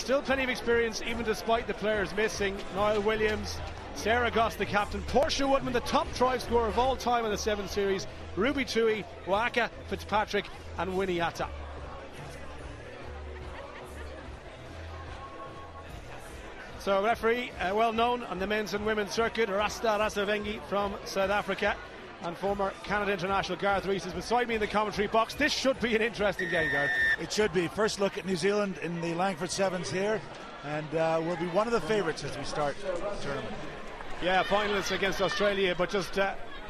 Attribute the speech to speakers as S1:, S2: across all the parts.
S1: still plenty of experience, even despite the players missing. Niall Williams, Sarah Goss, the captain, Portia Woodman, the top try scorer of all time in the 7 Series, Ruby Tui, Waka Fitzpatrick, and Winnie Atta. So referee, well known on the men's and women's circuit, Rasta Rasavengi from South Africa, and former Canada international Garth Rees is beside me in the commentary box. This should be an interesting game, Garth.
S2: It should be. First look at New Zealand in the Langford Sevens here, and will be one of the favourites as we start the tournament.
S1: Yeah, finalists against Australia, but just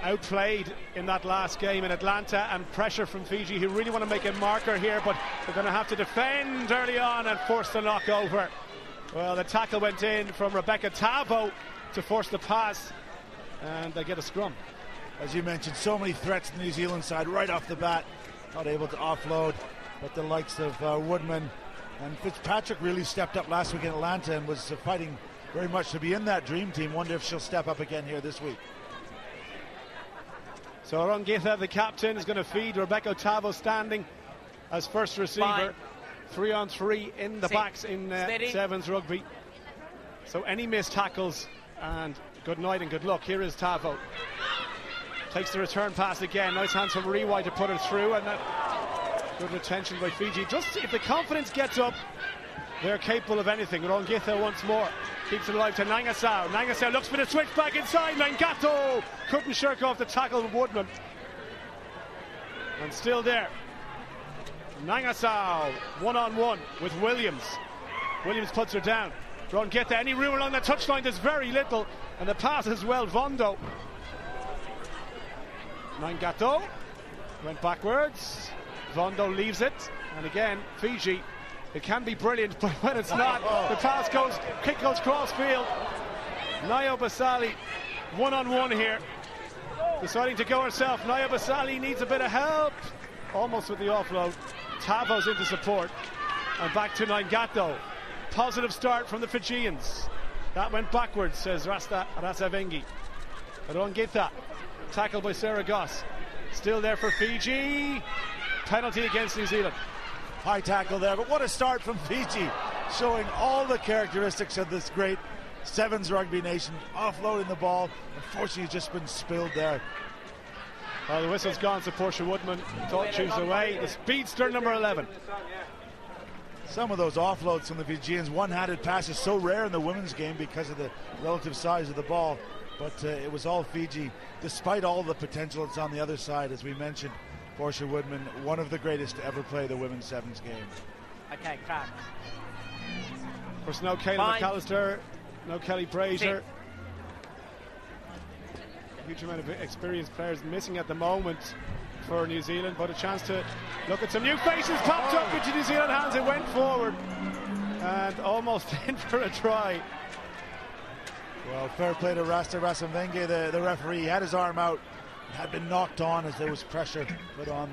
S1: outplayed in that last game in Atlanta, and pressure from Fiji, who really want to make a marker here, but they're going to have to defend early on and force the knock over. Well, the tackle went in from Rebecca Tavo to force the pass, and they get a scrum.
S2: As you mentioned, so many threats to the New Zealand side right off the bat, not able to offload, but the likes of Woodman and Fitzpatrick really stepped up last week in Atlanta and was fighting very much to be in that dream team. Wonder if she'll step up again here this week.
S1: So Rongitha, the captain, is going to feed Rebecca Tavo standing as first receiver. 3-on-3 in the backs in Sevens rugby. So any missed tackles, and good night and good luck. Here is Tavo. Takes the return pass again. Nice hands from Rewai to put her through, and that good retention by Fiji. Just if the confidence gets up, they're capable of anything. Rongitha once more keeps it alive to Nangasau. Nangasau looks for the switch back inside. Nangato couldn't shirk off the tackle of Woodman, and still there. Nangasau one-on-one with Williams. Williams puts her down. Rongitha, any room along the touchline? There's very little, and the pass as well. Vondo. Nangato went backwards. Vondo leaves it, and again Fiji. It can be brilliant, but when it's not, the pass goes, kick goes cross field. Nayo Basali one-on-one here, deciding to go herself. Nayo Basali needs a bit of help, almost with the offload. Tavo's into support, and back to Nangato. Positive start from the Fijians. That went backwards, says Rasta Rasavengi. Rongitha, tackled by Sarah Goss. Still there for Fiji. Penalty against New Zealand.
S2: High tackle there, but what a start from Fiji, showing all the characteristics of this great Sevens rugby nation. Offloading the ball, unfortunately just been spilled there.
S1: Well, the whistle's gone, so Portia Woodman chooses away. The speedster number 11.
S2: Some of those offloads from the Fijians, one-handed passes, so rare in the women's game because of the relative size of the ball, but it was all Fiji, despite all the potential that's on the other side. As we mentioned, Portia Woodman, one of the greatest to ever play the women's sevens game.
S3: Okay, crack.
S1: Of course, no Kayla McAllister, no Kelly Brazier. Huge amount of experienced players missing at the moment for New Zealand, but a chance to look at some new faces popped up into New Zealand hands. It went forward and almost in for a try.
S2: Well, fair play to Rasta Rasavengi, the referee. He had his arm out, had been knocked on as there was pressure put on,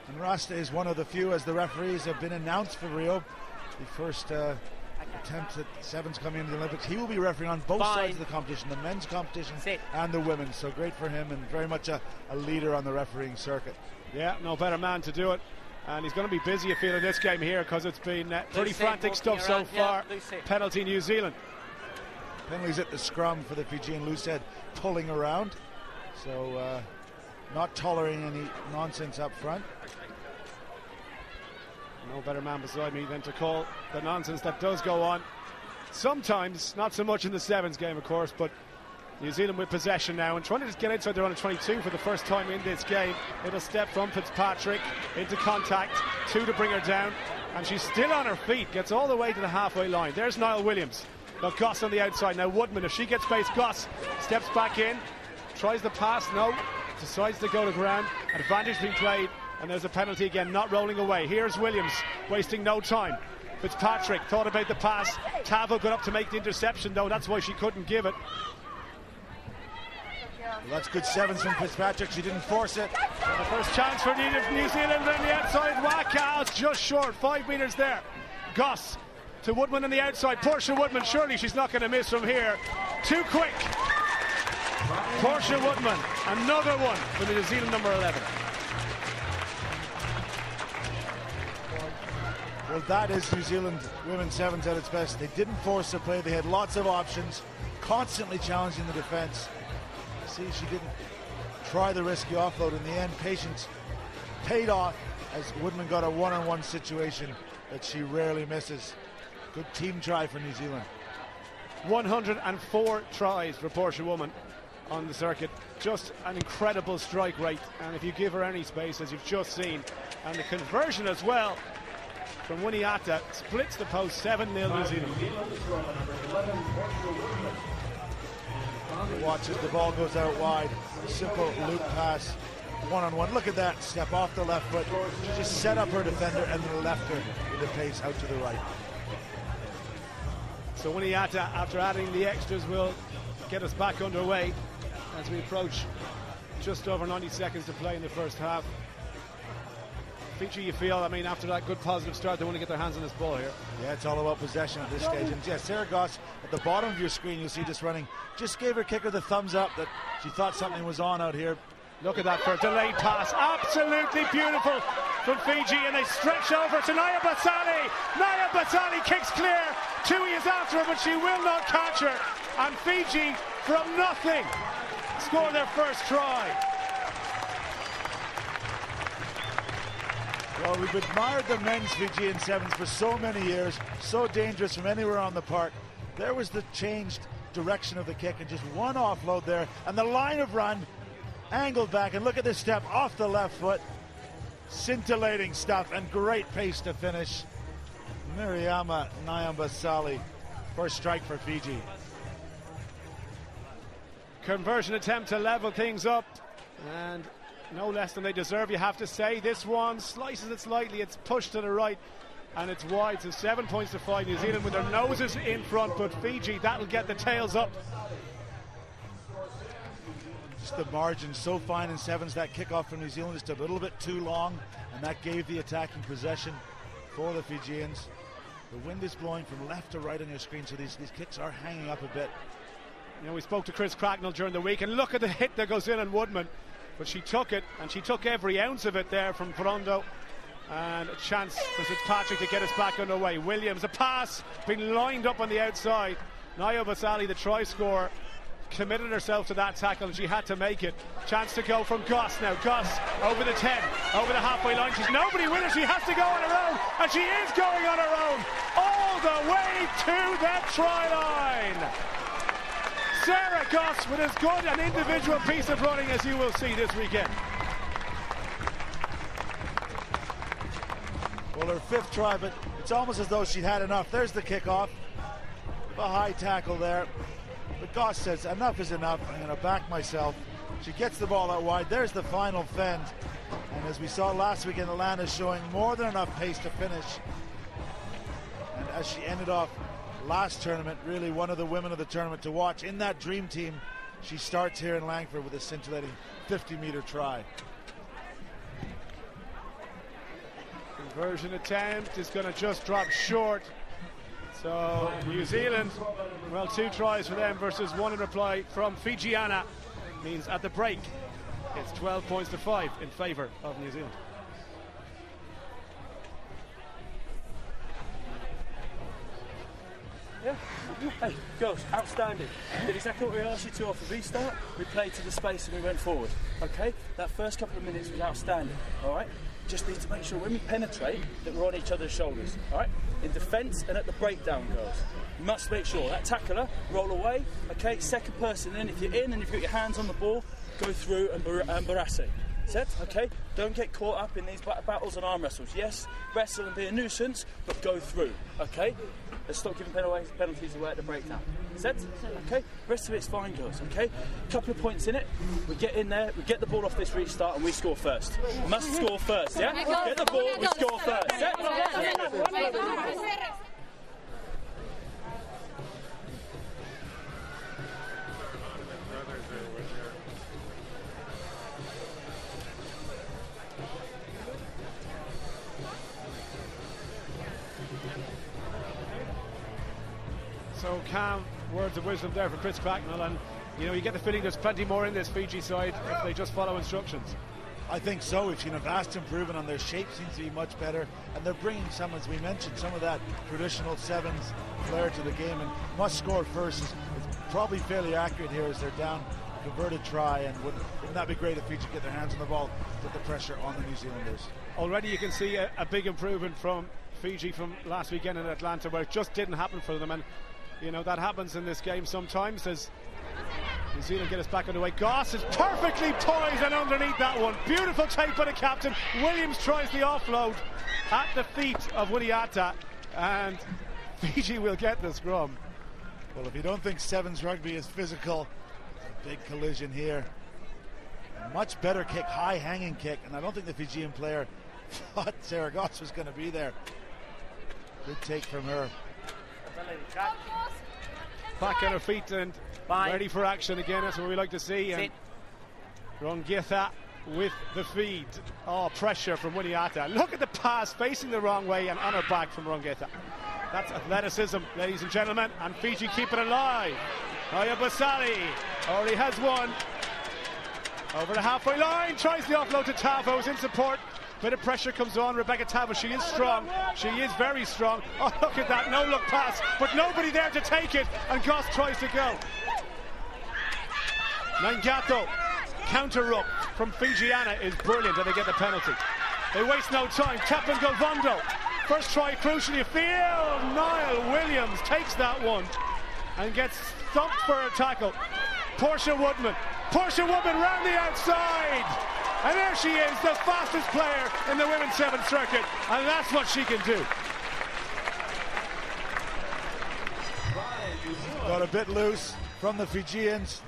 S2: and Rasta is one of the few, as the referees have been announced for Rio, the first attempt at sevens coming into the Olympics. He will be refereeing on both sides of the competition, the men's competition and the women's, so great for him, and very much a leader on the refereeing circuit.
S1: Yeah, no better man to do it, and he's going to be busy, I feel, in this game here, because it's been pretty frantic stuff so far. Penalty New Zealand.
S2: Penalties at the scrum for the Fijian Lucid pulling around, so not tolerating any nonsense up front. No better man beside me than to call the nonsense that does go on. Sometimes, not so much in the sevens game, of course, but New Zealand with possession now and trying to just get inside their own 22 for the first time in this game. Little step from Fitzpatrick into contact, 2 to bring her down, and she's still on her feet, gets all the way to the halfway line. There's Niall Williams. Got Goss on the outside. Now Woodman, if she gets space, Goss steps back in, tries the pass, no, decides to go to ground. Advantage being played, and there's a penalty again, not rolling away. Here's Williams, wasting no time. Fitzpatrick thought about the pass. Tavo got up to make the interception, though. That's why she couldn't give it. Well, that's good sevens from Fitzpatrick. She didn't force it.
S1: The first chance for New Zealand on the outside. Waka just short, 5 metres there. Goss to Woodman on the outside. Portia Woodman, surely she's not going to miss from here. Too quick. Portia Woodman, another one for the New Zealand number 11.
S3: Well, that is New Zealand women's sevens at its best. They didn't force the play. They had lots of options, constantly challenging the defense. See, she didn't try the risky offload. In the end, patience paid off as Woodman got a one-on-one situation that she rarely misses. Good team try for New Zealand.
S2: 104 tries for Portia Woman on the circuit. Just an incredible strike rate, and if you give her any space, as you've just seen, and the conversion as well from Winiata splits the post. 7-0 New Zealand.
S3: Watch as the ball goes out wide. Simple loop pass, one-on-one. Look at that step off the left foot. She just set up her defender and then left her with the pace out to the right.
S2: So Winiata, after adding the extras, will get us back underway as we approach just over 90 seconds to play in the first half. Fiji, you feel, I mean, after that good positive start, they want to get their hands on this ball here.
S3: Yeah, it's all about possession at this stage. And yeah, Sarah Goss, at the bottom of your screen, you'll see this running. Just gave her kicker the thumbs up that she thought something was on out here.
S2: Look at that for a delayed pass. Absolutely beautiful from Fiji, and they stretch over to Naya Basali. Naya Basali kicks clear. Tui is after her, but she will not catch her. And Fiji, from nothing, score their first try.
S3: Well, we've admired the men's Fijian sevens for so many years, so dangerous from anywhere on the park. There was the changed direction of the kick and just one offload there, and the line of run angled back, and look at this step off the left foot. Scintillating stuff and great pace to finish. Miriama Nyambasali, first strike for Fiji.
S2: Conversion attempt to level things up, and no less than they deserve, you have to say. This one slices it slightly, it's pushed to the right, and it's wide. So 7 points to 5. New Zealand with their noses in front, but Fiji, that'll get the tails up.
S3: Just the margin so fine in sevens. That kickoff from New Zealand just a little bit too long, and that gave the attacking possession for the Fijians. The wind is blowing from left to right on your screen, so these kicks are hanging up a bit.
S2: You know, we spoke to Chris Cracknell during the week, and look at the hit that goes in on Woodman. But she took it, and she took every ounce of it there from Prondo. And a chance for Fitzpatrick to get us back underway. Williams, a pass, being lined up on the outside. Naya Basali, the try scorer, committed herself to that tackle, and she had to make it. Chance to go from Goss now. Goss over the 10, over the halfway line. She's nobody with her. She has to go on her own, and she is going on her own all the way to the try line. Sarah Goss with as good an individual piece of running as you will see this weekend.
S3: Well, her fifth try, but it's almost as though she'd had enough. There's the kickoff. A high tackle there. But Goss says, enough is enough. I'm going to back myself. She gets the ball out wide. There's the final fend. And as we saw last week in Atlanta, showing more than enough pace to finish. And as she ended off last tournament, really one of the women of the tournament to watch in that dream team. She starts here in Langford with a scintillating 50-meter try.
S2: Conversion attempt is going to just drop short. So New Zealand, well, 2 tries for them versus 1 in reply from Fijiana, means at the break it's 12 points to 5 in favour of New Zealand.
S4: Yeah. Hey, girls, outstanding. Did exactly what we asked you to off the restart. We played to the space and we went forward. Okay? That first couple of minutes was outstanding. Alright? Just need to make sure when we penetrate that we're on each other's shoulders. Alright? In defence and at the breakdown, girls. You must make sure that tackler, roll away. Okay? Second person in. If you're in and you've got your hands on the ball, go through and barrass it. Set? Okay? Don't get caught up in these battles and arm wrestles. Yes, wrestle and be a nuisance, but go through. Okay? Let's stop giving penalties away at the breakdown. Set? Okay? Rest of it's fine, girls. Okay? Couple of points in it. We get in there, we get the ball off this restart, and we score first. Must score first, yeah? Get the ball, we score first. Set?
S2: So calm words of wisdom there for Chris Cracknell, and you know, you get the feeling there's plenty more in this Fiji side if they just follow instructions.
S3: I think so. We've seen a vast improvement on their shape, seems to be much better, and they're bringing some, as we mentioned, some of that traditional sevens flair to the game, and must score first is probably fairly accurate here as they're down a converted try, and wouldn't that be great if Fiji get their hands on the ball, put the pressure on the New Zealanders.
S2: Already you can see a big improvement from Fiji from last weekend in Atlanta, where it just didn't happen for them, and you know that happens in this game sometimes as New Zealand get us back underway. Goss is perfectly poised and underneath that one. Beautiful take by the captain. Williams tries the offload at the feet of Winiata, and Fiji will get the scrum.
S3: Well, if you don't think sevens rugby is physical, it's a big collision here. A much better kick, high hanging kick, and I don't think the Fijian player thought Sarah Goss was going to be there. Good take from her.
S2: Back on her feet and ready for action again. That's what we like to see. And Rongitha with the feed. Oh, pressure from Winiata. Look at the pass facing the wrong way and on her back from Rongitha. That's athleticism, ladies and gentlemen, and Fiji keep it alive. Aya Basali already has one. Over the halfway line, tries the offload to Tavos in support. Bit of pressure comes on. Rebecca Tavos, she is strong. She is very strong. Oh, look at that, no look pass, but nobody there to take it, and Goss tries to go. Nangato, counter ruck from Fijiana is brilliant, and they get the penalty. They waste no time. Captain Galvondo, first try crucially field. Niall Williams takes that one and gets thumped for a tackle. Portia Woodman round the outside, and there she is, the fastest player in the women's sevens circuit, and that's what she can do.
S3: Got a bit loose from the Fijians.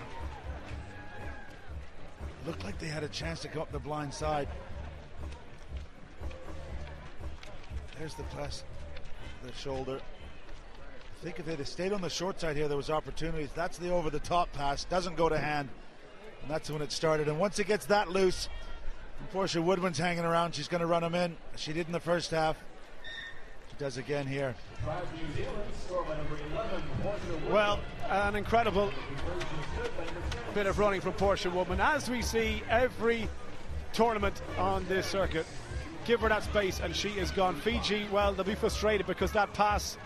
S3: Looked like they had a chance to come up the blind side. There's the press, the shoulder. I think if they'd have stayed on the short side here, there was opportunities. That's the over-the-top pass, doesn't go to hand, and that's when it started. And once it gets that loose, and Portia Woodman's hanging around, she's going to run him in. She did in the first half. She does again here.
S2: Well, an incredible bit of running from Portia Woodman, as we see every tournament on this circuit. Give her that space and she is gone. Fiji, well, they'll be frustrated because that pass,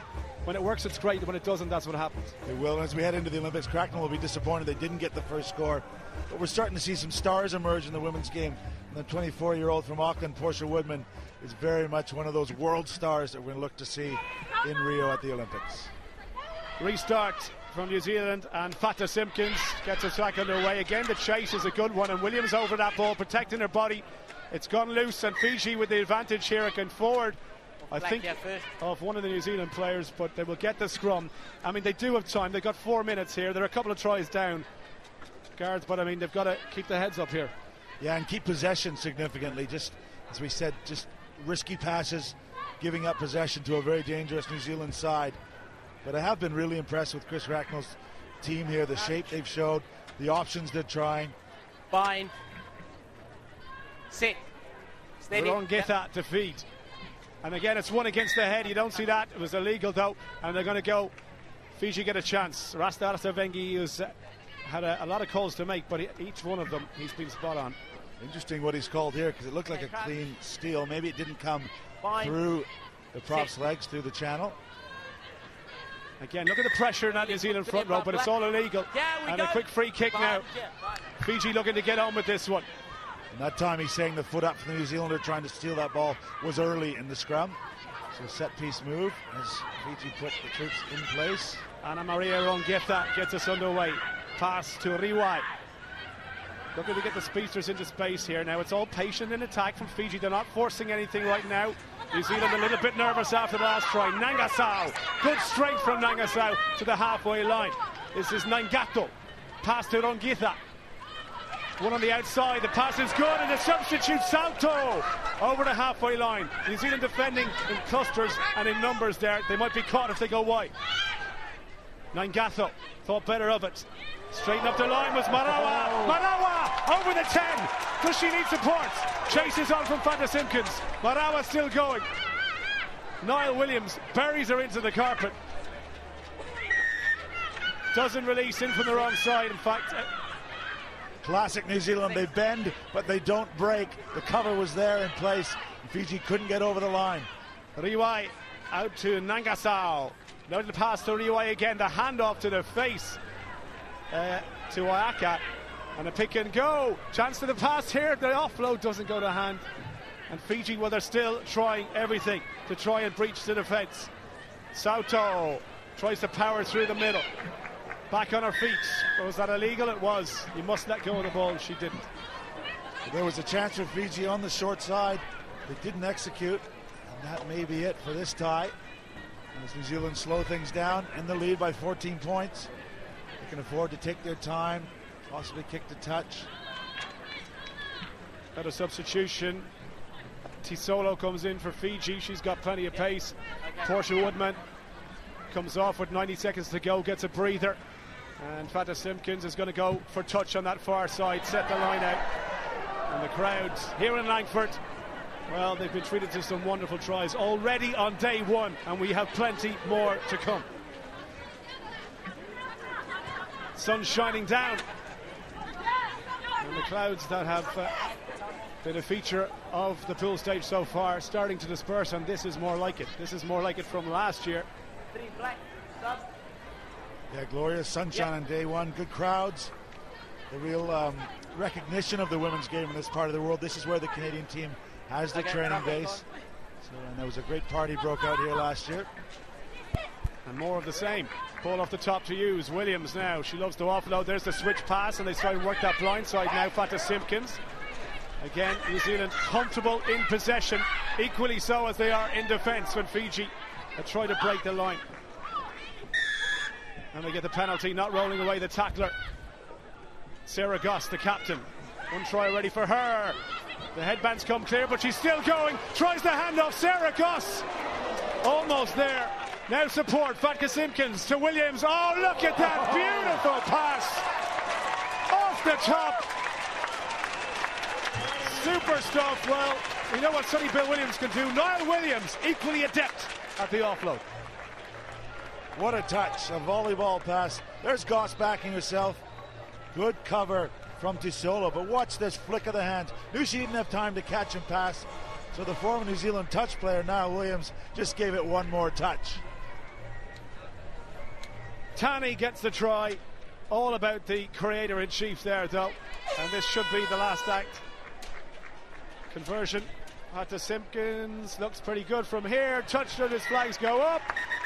S2: when it works, it's great. When it doesn't, that's what happens.
S3: They will. As we head into the Olympics, Cracknell will be disappointed they didn't get the first score. But we're starting to see some stars emerge in the women's game. And the 24-year-old from Auckland, Portia Woodman, is very much one of those world stars that we're going to look to see in Rio at the Olympics.
S2: Restart from New Zealand, and Fata Simpkins gets us back underway. Again, the chase is a good one, and Williams over that ball, protecting her body. It's gone loose, and Fiji with the advantage here again forward, I think, of one of the New Zealand players, but they will get the scrum. I mean, they do have time. They've got 4 minutes here. They're a couple of tries down, guards, but I mean, they've got to keep their heads up here.
S3: Yeah, and keep possession significantly. Just, as we said, just risky passes, giving up possession to a very dangerous New Zealand side. But I have been really impressed with Chris Racknell's team here, the shape they've showed, the options they're trying.
S5: Fine. Sit. Steady.
S2: Rongitha to feed. And again, it's one against the head. You don't see that. It was illegal, though. And they're going to go. Fiji get a chance. Rasta Vengi has had a lot of calls to make, but each one of them, he's been spot on.
S3: Interesting what he's called here, because it looked like a clean steal. Maybe it didn't come through the prop's legs, through the channel.
S2: Again, look at the pressure in that New Zealand front row, but it's all illegal. And a quick free kick now. Fiji looking to get on with this one.
S3: And that time he's saying the foot up from the New Zealander trying to steal that ball was early in the scrum. So set piece move as Fiji put the troops in place.
S2: Anna Maria Rongitha gets us underway. Pass to Riwai. Looking to get the speedsters into space here. Now it's all patient in attack from Fiji. They're not forcing anything right now. New Zealand a little bit nervous after the last try. Nangasau. Good strength from Nangasau to the halfway line. This is Nangato. Pass to Rongitha. One on the outside. The pass is good, and the substitute Salto over the halfway line. New Zealand defending in clusters and in numbers there. They might be caught if they go wide. Nangato thought better of it. Straighten up the line was Marawa. Marawa over the 10. Does she need support? Chases on from Fanta Simpkins. Marawa still going. Niall Williams buries her into the carpet. Doesn't release in from the wrong side. In fact,
S3: Classic New Zealand, they bend, but they don't break. The cover was there in place. Fiji couldn't get over the line.
S2: Riwai out to Nangasao. Now the pass to Riwai again, the handoff to the face to Waiaka. And a pick and go. Chance to the pass here. The offload doesn't go to hand. And Fiji, well, they're still trying everything to try and breach the defence. Sauto tries to power through the middle. Back on her feet. Was that illegal? It was. You must let go of the ball. She didn't.
S3: There was a chance for Fiji on the short side. They didn't execute. And that may be it for this tie. As New Zealand slow things down in the lead by 14 points. They can afford to take their time. Possibly kick to touch.
S2: Got a substitution. Tisolo comes in for Fiji. She's got plenty of pace. Portia Woodman comes off with 90 seconds to go, gets a breather. And Fata Simpkins is going to go for touch on that far side, set the line out. And the crowds here in Langford, well, they've been treated to some wonderful tries already on day one, and we have plenty more to come. Sun shining down. And the clouds that have been a feature of the pool stage so far starting to disperse, and this is more like it. This is more like it from last year.
S3: Yeah, glorious sunshine on day one. Good crowds. The real recognition of the women's game in this part of the world. This is where the Canadian team has their training base. And there was a great party broke out here last year.
S2: And more of the same. Ball off the top to use. Williams now. She loves to offload. There's the switch pass, and they try and work that blind side now. Fata Simpkins. Again, New Zealand comfortable in possession. Equally so as they are in defence when Fiji try to break the line. And they get the penalty, not rolling away the tackler. Sarah Goss, the captain. One try ready for her. The headbands come clear, but she's still going. Tries the handoff. Sarah Goss. Almost there. Now support. Fatka Simpkins to Williams. Oh, look at that beautiful pass. Off the top. Super stuff. Well, you know what Sonny Bill Williams can do. Niall Williams, equally adept at the offload.
S3: What a touch, a volleyball pass. There's Goss backing herself. Good cover from Tisolo, but watch this flick of the hand. Knew she didn't have time to catch and pass, so the former New Zealand touch player, Niall Williams, just gave it one more touch.
S2: Tani gets the try. All about the creator-in-chief there, though. And this should be the last act. Conversion. Fata Simpkins looks pretty good from here. Touchdown as flags go up.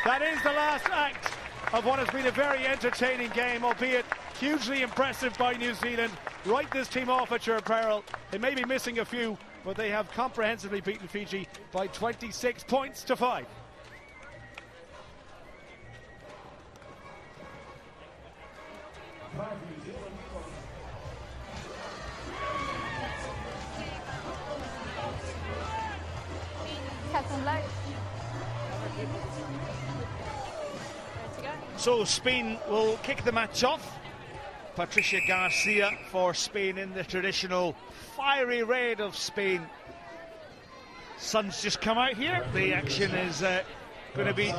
S2: That is the last act of what has been a very entertaining game, albeit hugely impressive by New Zealand. Write this team off at your peril. They may be missing a few, but they have comprehensively beaten Fiji by 26 points to 5.
S6: So Spain will kick the match off. Patricia Garcia for Spain in the traditional fiery red of Spain. Sun's just come out here. The action is going to be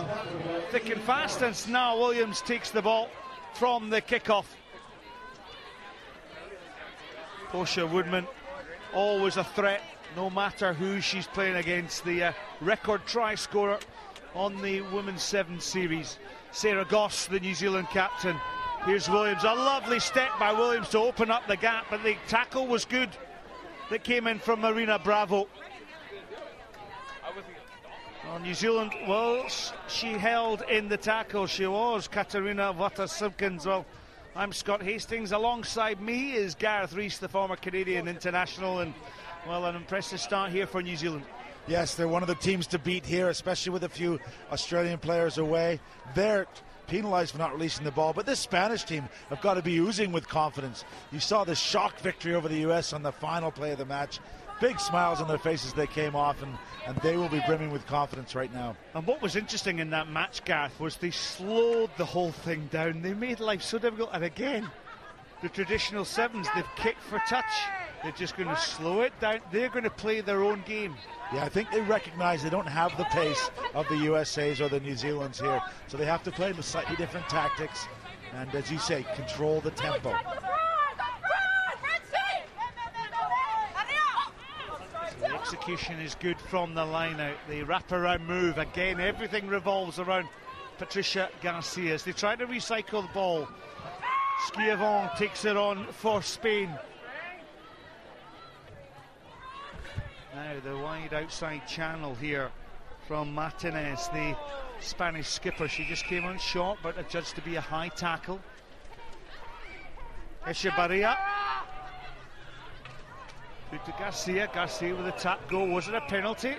S6: thick and fast, and now Williams takes the ball from the kickoff. Portia Woodman, always a threat, no matter who she's playing against. The record try scorer on the Women's 7 Series. Sarah Goss, the New Zealand captain. Here's Williams. A lovely step by Williams to open up the gap, but the tackle was good that came in from Marina Bravo. New Zealand, well, she held in the tackle. She was Katarina Vata-Simpkins. Well, I'm Scott Hastings. Alongside me is Gareth Rees, the former Canadian international, and, well, an impressive start here for New Zealand.
S3: Yes, they're one of the teams to beat here, especially with a few Australian players away. They're penalised for not releasing the ball, but this Spanish team have got to be oozing with confidence. You saw the shock victory over the US on the final play of the match. Big smiles on their faces they came off, and they will be brimming with confidence right now.
S6: And what was interesting in that match, Gareth, was they slowed the whole thing down. They made life so difficult, and again, the traditional sevens, they've kicked for touch. They're just going to slow it down. They're going to play their own game.
S3: Yeah, I think they recognise they don't have the pace of the USAs or the New Zealands here, so they have to play with slightly different tactics and, as you say, control the tempo.
S6: execution is good from the line out. The wraparound move, again, everything revolves around Patricia Garcia as they try to recycle the ball. Schiavone takes it on for Spain. Now the wide outside channel here from Martinez, the Spanish skipper. She just came on short, but adjudged to be a high tackle. Echevarria. Good to Garcia. Garcia with a tap goal. Was it a penalty?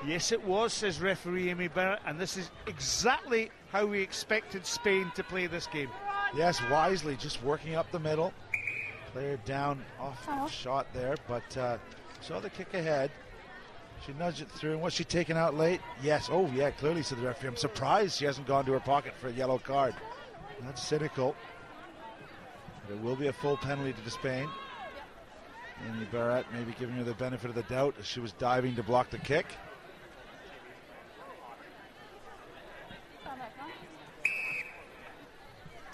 S6: Yes, it was, says referee Amy Barrett, and this is exactly how we expected Spain to play this game.
S3: Yes, wisely, just working up the middle. Player down off shot there, but saw the kick ahead. She nudged it through, and was she taken out late? Yes, oh yeah, clearly, said the referee. I'm surprised she hasn't gone to her pocket for a yellow card. That's cynical. There will be a full penalty to Spain. Amy Barrett maybe giving her the benefit of the doubt as she was diving to block the kick.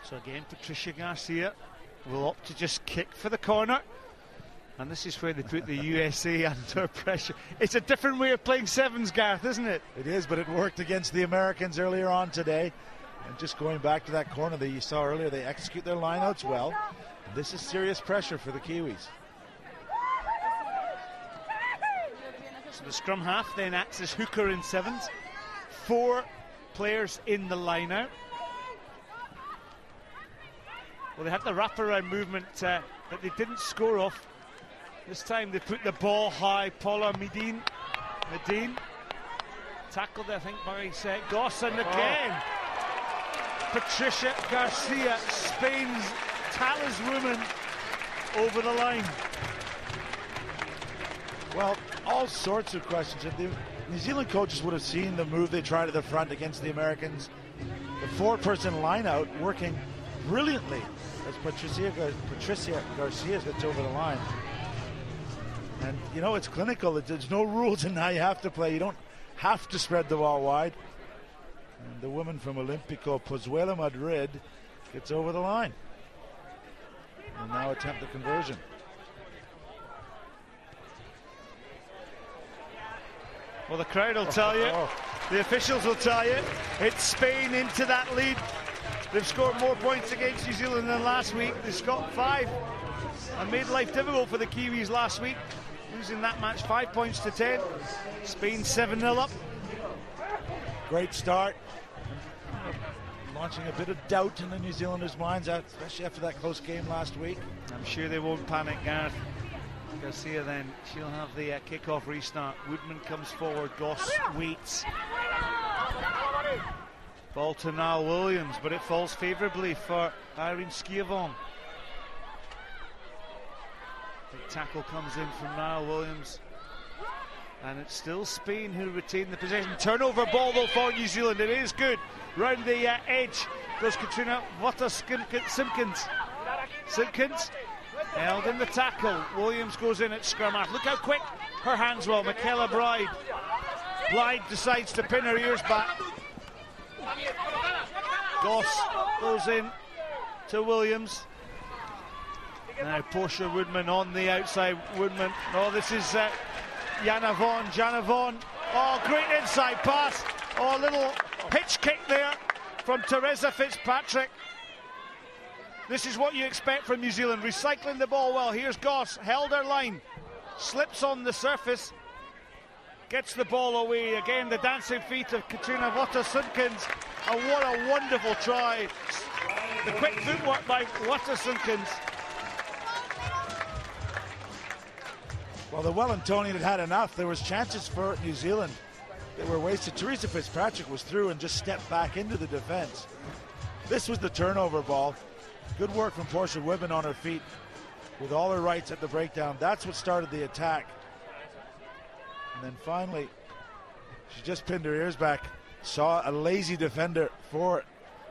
S6: So again, Patricia Garcia will opt to just kick for the corner. And this is where they put the USA under pressure. It's a different way of playing sevens, Gareth, isn't it?
S3: It is, but it worked against the Americans earlier on today. And just going back to that corner that you saw earlier, they execute their lineouts well. And this is serious pressure for the Kiwis.
S6: So the scrum half then acts as hooker in sevens. 4 players in the lineout. Well, they had the wraparound movement that they didn't score off. This time they put the ball high. Paula Medine. Tackled, I think, by Goss, and again Patricia Garcia, Spain's talisman, over the line.
S3: Well, all sorts of questions. If the New Zealand coaches would have seen the move they tried at the front against the Americans, the 4-person lineout working brilliantly as Patricia Garcia gets over the line. And, you know, it's clinical. There's no rules in how you have to play. You don't have to spread the ball wide. And the woman from Olympico Pozuelo Madrid gets over the line. And now attempt the conversion.
S6: Well, the crowd will tell you. The officials will tell you. It's Spain into that lead. They've scored more points against New Zealand than last week. They scored 5 and made life difficult for the Kiwis last week, losing that match 5 points to 10. Spain 7-0 up.
S3: Great start. Launching a bit of doubt in the New Zealanders' minds, especially after that close game last week.
S6: I'm sure they won't panic, Gareth. Garcia then, she'll have the kick-off restart. Woodman comes forward, Goss waits. Ball to Niall Williams, but it falls favourably for Irene Schiavone. Big tackle comes in from Niall Williams. And it's still Spain who retain the possession. Turnover ball though for New Zealand. It is good. Round the edge goes Katrina Simpkins. Simpkins held in the tackle. Williams goes in at scrum half. Look how quick her hands were. Michaela Blyde. Blyde decides to pin her ears back. Goss goes in to Williams. Now Portia Woodman on the outside. Woodman. Oh, this is Jana Vaughan. Oh, great inside pass. Oh, a little pitch kick there from Teresa Fitzpatrick. This is what you expect from New Zealand, recycling the ball well. Here's Goss, held her line, slips on the surface, gets the ball away. Again, the dancing feet of Katrina Wata-Simpkins. And what a wonderful try. The quick footwork by Wata-Simpkins.
S3: Well, the Wellingtonian had enough. There was chances for New Zealand. They were wasted. Teresa Fitzpatrick was through and just stepped back into the defense. This was the turnover ball. Good work from Portia Woodman on her feet with all her rights at the breakdown. That's what started the attack. And then finally, she just pinned her ears back, saw a lazy defender for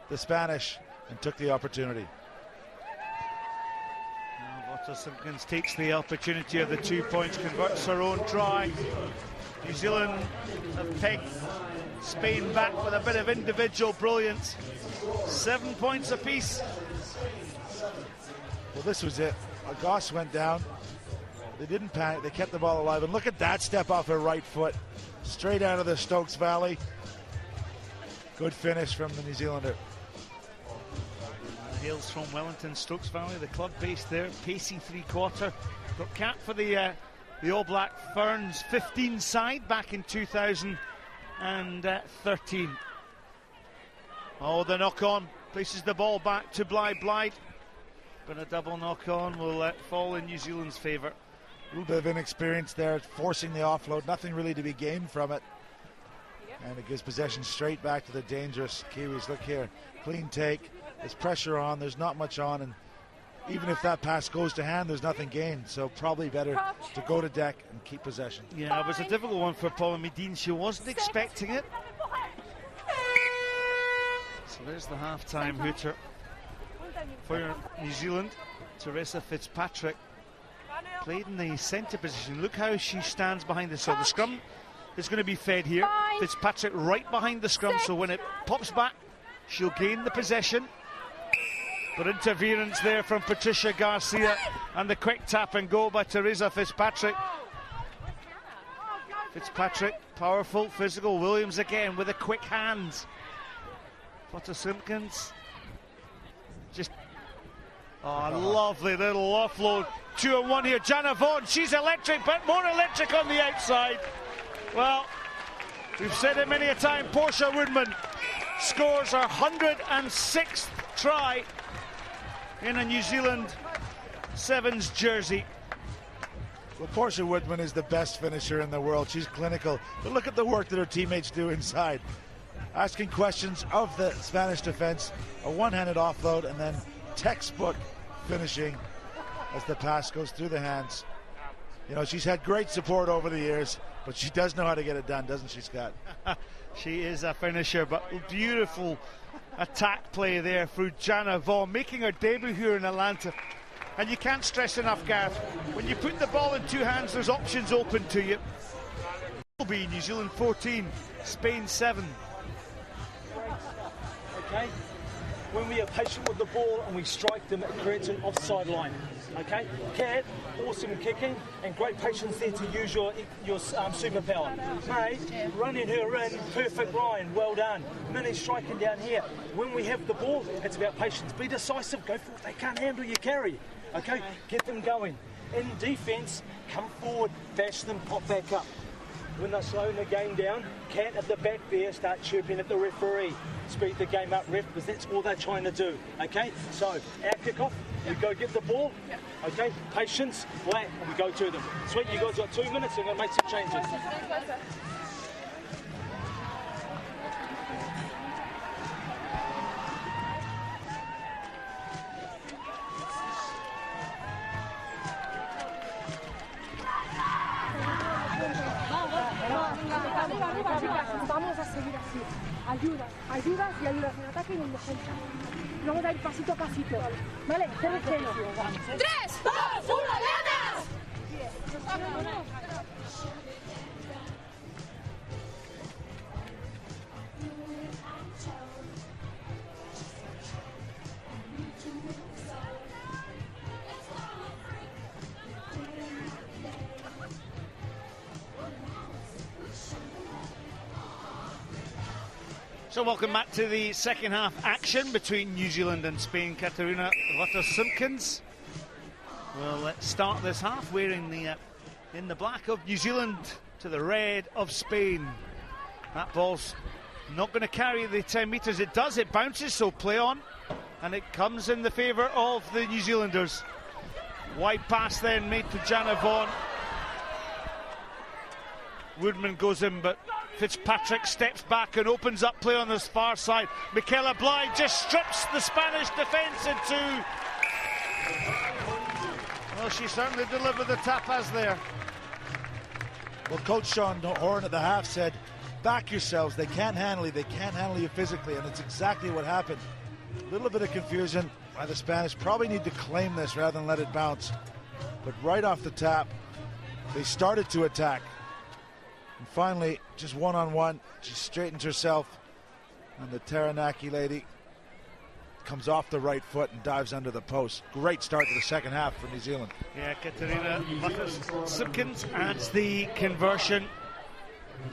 S3: the Spanish and took the opportunity.
S6: Simpkins takes the opportunity of the 2 points, converts her own try. New Zealand have pegged Spain back with a bit of individual brilliance. 7 points apiece.
S3: Well, this was it. Goss went down. They didn't panic. They kept the ball alive. And look at that step off her right foot. Straight out of the Stokes Valley. Good finish from the New Zealander.
S6: Hails from Wellington, Stokes Valley, the club based there. Pacey three-quarter. Got capped for the All Black Ferns 15 side back in 2013. Oh, the knock-on places the ball back to Blythe. But a double knock-on will fall in New Zealand's favour.
S3: A little bit of inexperience there, forcing the offload. Nothing really to be gained from it. And it gives possession straight back to the dangerous Kiwis. Look here, clean take. There's pressure on, there's not much on, and even if that pass goes to hand, there's nothing gained. So probably better to go to deck and keep possession.
S6: Yeah, it was a difficult one for Paula Medine. She wasn't expecting it. So there's the half-time hooter for New Zealand. Teresa Fitzpatrick played in the centre position. Look how she stands behind the scrum is going to be fed here. Fitzpatrick right behind the scrum, so when it pops back, she'll gain the possession. But interference there from Patricia Garcia, and the quick tap and go by Teresa Fitzpatrick. Fitzpatrick, powerful, physical. Williams again with a quick hand. Potter Simpkins. Just, lovely little offload. 2-on-1 here. Jana Vaughan, she's electric, but more electric on the outside. Well, we've said it many a time, Portia Woodman scores her 106th try in a New Zealand Sevens jersey.
S3: Well, Portia Woodman is the best finisher in the world. She's clinical. But look at the work that her teammates do inside. Asking questions of the Spanish defense, a one-handed offload, and then textbook finishing as the pass goes through the hands. You know, she's had great support over the years, but she does know how to get it done, doesn't she, Scott?
S6: She is a finisher, but beautiful attack play there through Jana Vaughan, making her debut here in Atlanta. And you can't stress enough, Gareth, when you put the ball in two hands, there's options open to you. It will be New Zealand 14, Spain 7.
S4: Okay, when we are patient with the ball and we strike them, it creates an offside line. Okay, Kat, awesome kicking and great patience there to use your superpower. May, running her in, perfect Ryan, well done. Minnie striking down here. When we have the ball, it's about patience. Be decisive, go for it. They can't handle your carry. Okay, get them going. In defence, come forward, bash them, pop back up. When they're slowing the game down, Kat at the back there start chirping at the referee. Speed the game up, ref, because that's all they're trying to do. Okay, so our kick-off, we go get the ball. Okay, patience, whack, and we go to them. Sweet, you guys got 2 minutes, I'm going to make some changes.
S7: Vamos a seguir así. Ayudas y ayudas en ataque y en defensa. Vamos a ir pasito a pasito. Vale, 3, 2, 1, ¡ganas!
S6: So welcome back to the second half action between New Zealand and Spain. Katerina Vater-Simpkins will start this half wearing the in the black of New Zealand to the red of Spain. That ball's not going to carry the 10 metres. It does, it bounces, so play on, and it comes in the favour of the New Zealanders. Wide pass then made to Jana Vaughan. Woodman goes in, but Fitzpatrick steps back and opens up play on this far side. Michaela Blythe just strips the Spanish defence in two. Well, she certainly delivered the tapas there.
S3: Well, Coach Sean Horan at the half said, back yourselves, they can't handle you, they can't handle you physically, and it's exactly what happened. A little bit of confusion by the Spanish, probably need to claim this rather than let it bounce. But right off the tap, they started to attack. And finally, just one-on-one, she straightens herself, and the Taranaki lady comes off the right foot and dives under the post. Great start to the second half for New Zealand.
S6: Yeah, Katarina Simpkins adds the conversion.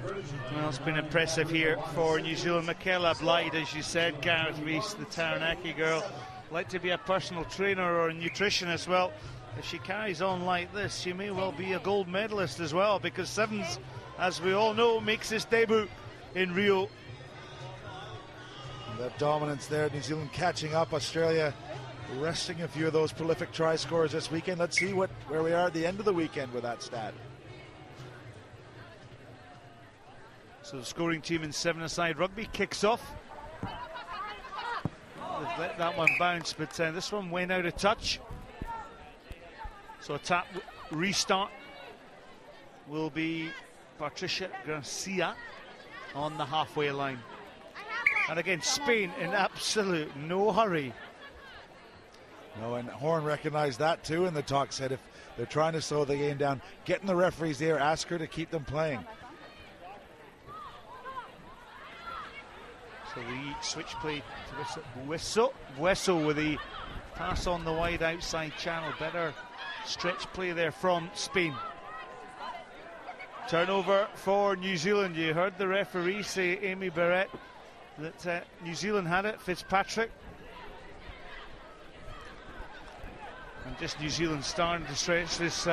S6: Well, it's been impressive here for New Zealand. Michaela Blythe, as you said, Gareth Rees, the Taranaki girl, like to be a personal trainer or a nutritionist. Well, if she carries on like this, she may well be a gold medalist as well, because sevens, as we all know, makes its debut in Rio.
S3: And that dominance there, New Zealand catching up. Australia resting a few of those prolific try scorers this weekend. Let's see where we are at the end of the weekend with that stat.
S6: So the scoring team in seven-a-side rugby kicks off. They've let that one bounce, but this one went out of touch. So a tap restart will be Patricia Garcia on the halfway line. And again, Spain in absolute no hurry.
S3: No, and Horn recognized that too in the talk, said if they're trying to slow the game down, getting the referees there, ask her to keep them playing.
S6: So the switch play to Bueso with the pass on the wide outside channel. Better stretch play there from Spain. Turnover for New Zealand. You heard the referee say, Amy Barrett, that New Zealand had it. Fitzpatrick. And just New Zealand starting to stretch this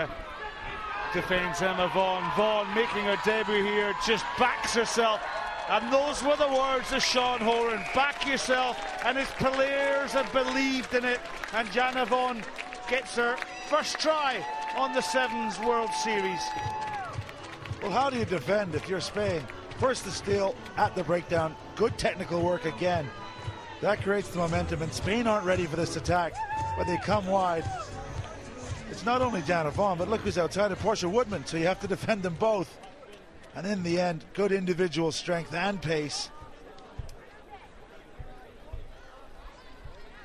S6: defence. Emma Vaughan. Vaughan making her debut here, just backs herself. And those were the words of Sean Horan. Back yourself. And his players have believed in it. And Jana Vaughan gets her first try on the Sevens World Series.
S3: Well, how do you defend if you're Spain? First the steal at the breakdown. Good technical work again. That creates the momentum, and Spain aren't ready for this attack, but they come wide. It's not only Jana Vaughan, but look who's outside of Portia Woodman, so you have to defend them both. And in the end, good individual strength and pace.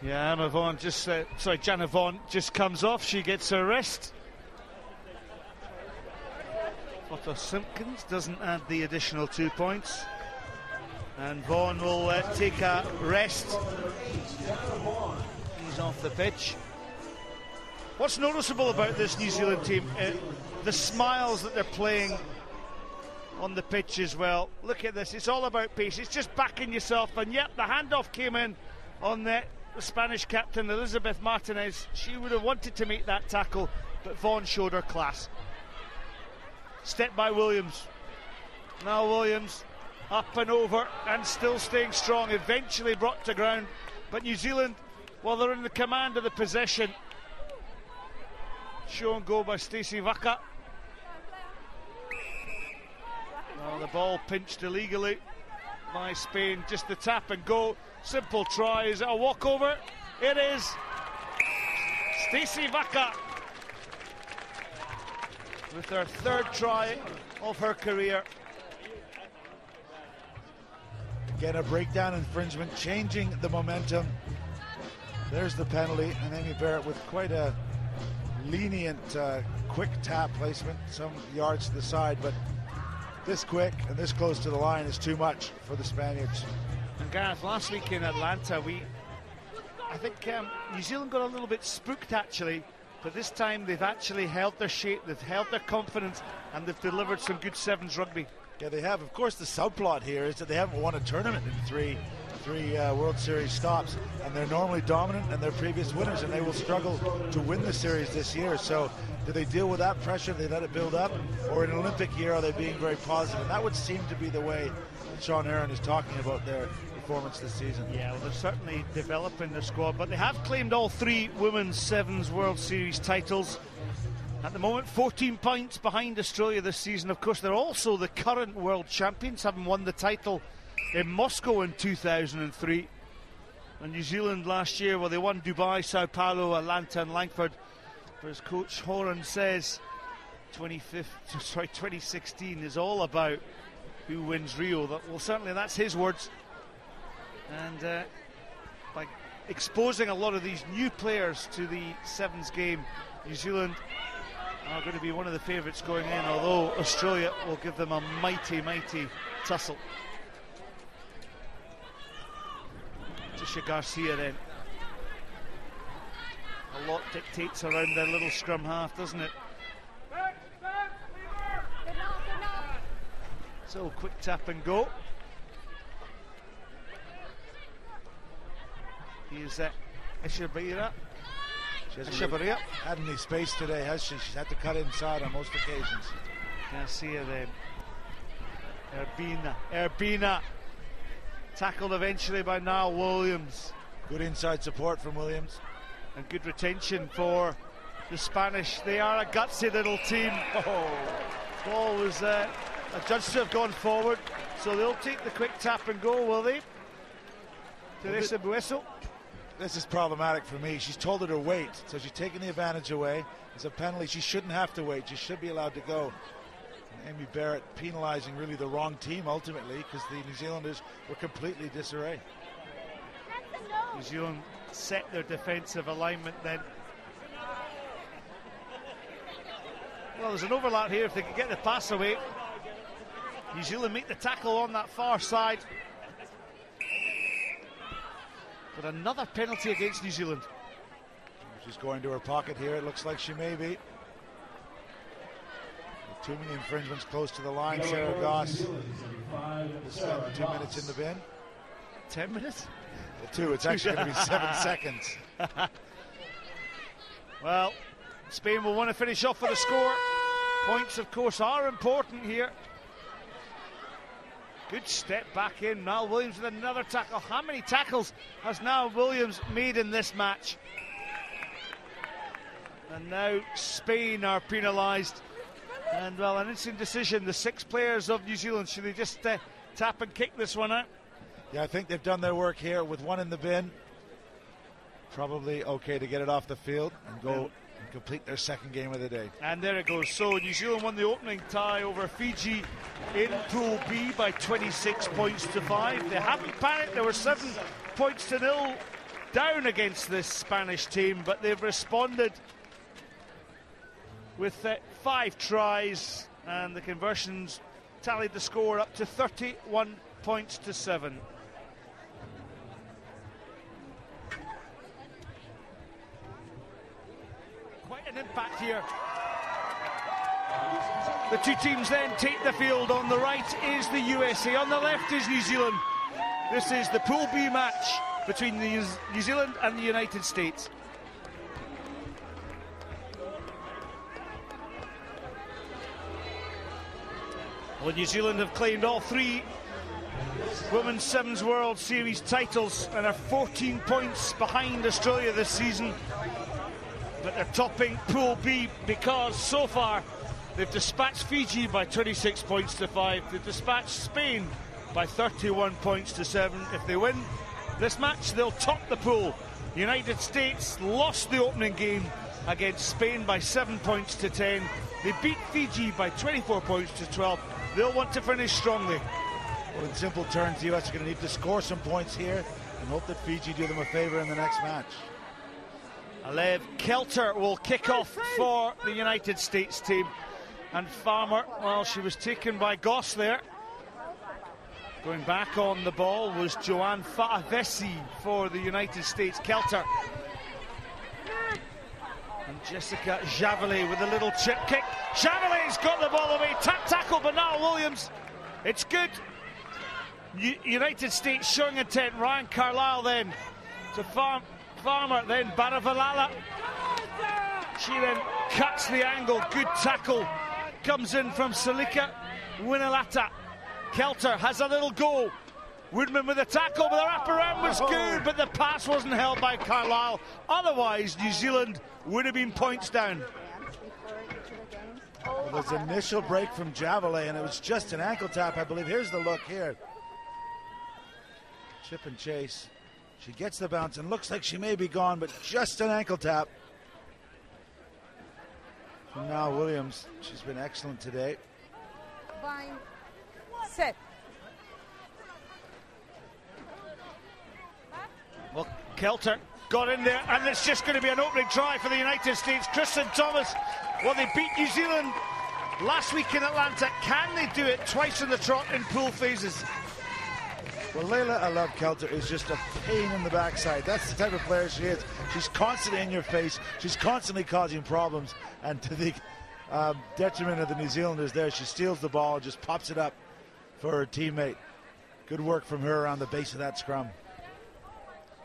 S6: Yeah, Emma Vaughan Jana Vaughan just comes off. She gets her rest. Otto Simpkins doesn't add the additional 2 points. And Vaughan will take a rest. He's off the pitch. What's noticeable about this New Zealand team? The smiles that they're playing on the pitch as well. Look at this, it's all about pace. It's just backing yourself. And yep, the handoff came in on the Spanish captain, Elizabeth Martinez. She would have wanted to make that tackle, but Vaughan showed her class. Step by Williams. Now Williams up and over and still staying strong, eventually brought to ground. But New Zealand, well, they're in the command of the possession. Show and go by Stacey Vaca. Well, the ball pinched illegally by Spain. Just the tap and go. Simple try. Is it a walkover? It is. Stacey Vaca with her third try of her career.
S3: Again, a breakdown infringement, changing the momentum. There's the penalty, and Amy Barrett with quite a lenient, quick tap placement, some yards to the side, but this quick and this close to the line is too much for the Spaniards.
S6: And Gareth, last week in Atlanta, I think New Zealand got a little bit spooked actually, but this time they've actually held their shape, they've held their confidence, and they've delivered some good sevens rugby.
S3: Yeah, they have. Of course, the subplot here is that they haven't won a tournament in three World Series stops, and they're normally dominant and they're previous winners, and they will struggle to win the series this year. So do they deal with that pressure? Do they let it build up? Or in an Olympic year, are they being very positive? And that would seem to be the way Sean Aaron is talking about their performance this season.
S6: Yeah, well, they're certainly developing their squad, but they have claimed all 3 Women's Sevens World Series titles. At the moment, 14 points behind Australia this season. Of course, they're also the current world champions, having won the title in Moscow in 2003. And New Zealand last year, well, they won Dubai, Sao Paulo, Atlanta and Langford. But as Coach Horan says, 2016 is all about who wins Rio. Well, certainly that's his words. And by exposing a lot of these new players to the sevens game, New Zealand are going to be one of the favourites going in, although Australia will give them a mighty, mighty tussle. Patricia Garcia then A lot dictates around their little scrum half, doesn't it? So quick tap and go. Here's Echevarria.
S3: She hasn't really had any space today, has she? She's had to cut inside on most occasions.
S6: Garcia then. Urbina. Tackled eventually by Niall Williams.
S3: Good inside support from Williams.
S6: And good retention for the Spanish. They are a gutsy little team. Ball was adjudged to have gone forward, so they'll take the quick tap and go, will they? Teresa Bueso.
S3: This is problematic for me. She's told her to wait, so she's taking the advantage away. It's a penalty. She shouldn't have to wait. She should be allowed to go. And Amy Barrett penalising really the wrong team ultimately, because the New Zealanders were completely disarray.
S6: New Zealand set their defensive alignment then. Well, there's an overlap here if they can get the pass away. New Zealand make the tackle on that far side. But another penalty against New Zealand.
S3: She's going to her pocket here. It looks like she may be. Too many infringements close to the line. Sarah Goss spent 2 minutes in the bin.
S6: 10 minutes?
S3: Well, 2. It's actually going to be 7 seconds.
S6: Well, Spain will want to finish off with a score. Points, of course, are important here. Good step back in. Niall Williams with another tackle. How many tackles has Niall Williams made in this match? And now Spain are penalised. And, well, an instant decision. The 6 players of New Zealand, should they just tap and kick this one out?
S3: Yeah, I think they've done their work here with 1 in the bin. Probably okay to get it off the field and go and complete their 2nd game of the day.
S6: And there it goes. So New Zealand won the opening tie over Fiji in Pool B by 26 points to 5. They haven't panicked. There were 7 points to 0 down against this Spanish team, but they've responded with 5 tries, and the conversions tallied the score up to 31 points to 7. Quite an impact here. The 2 teams then take the field. On the right is the USA, on the left is New Zealand. This is the Pool B match between New Zealand and the United States. Well, New Zealand have claimed all 3 Women's Sevens World Series titles and are 14 points behind Australia this season. But they're topping Pool B because so far they've dispatched Fiji by 26 points to 5. They've dispatched Spain by 31 points to 7. If they win this match, they'll top the pool. The United States lost the opening game against Spain by 7 points to 10. They beat Fiji by 24 points to 12. They'll want to finish strongly.
S3: Well, in simple terms, the US are going to need to score some points here and hope that Fiji do them a favour in the next match.
S6: Alev Kelter will kick off for the United States team. And Farmer, well, she was taken by Goss there. Going back on the ball was Joanne Faavesi for the United States. Kelter. And Jessica Javeley with a little chip kick. Javeley's got the ball away. Tackle by Niall Williams. It's good. United States showing intent. Ryan Carlisle then to Farmer, then Baravalala. She then cuts the angle. Good tackle. Comes in from Salika Winalata. Kelter has a little go. Woodman with a tackle, but the wraparound was good, but the pass wasn't held by Carlisle. Otherwise, New Zealand would have been points down.
S3: Well, there's an initial break from Javeley, and it was just an ankle tap, I believe. Here's the look here. Chip and chase. She gets the bounce and looks like she may be gone, but just an ankle tap. From now Williams. She's been excellent today.
S8: Bind. Set.
S6: Well, Kelter got in there, and it's just going to be an opening try for the United States. Kristen Thomas, well, they beat New Zealand last week in Atlanta. Can they do it twice in the trot in pool phases?
S3: Well, Layla Alov-Kelter is just a pain in the backside. That's the type of player she is. She's constantly in your face. She's constantly causing problems. And to the detriment of the New Zealanders there, she steals the ball and just pops it up for her teammate. Good work from her around the base of that scrum.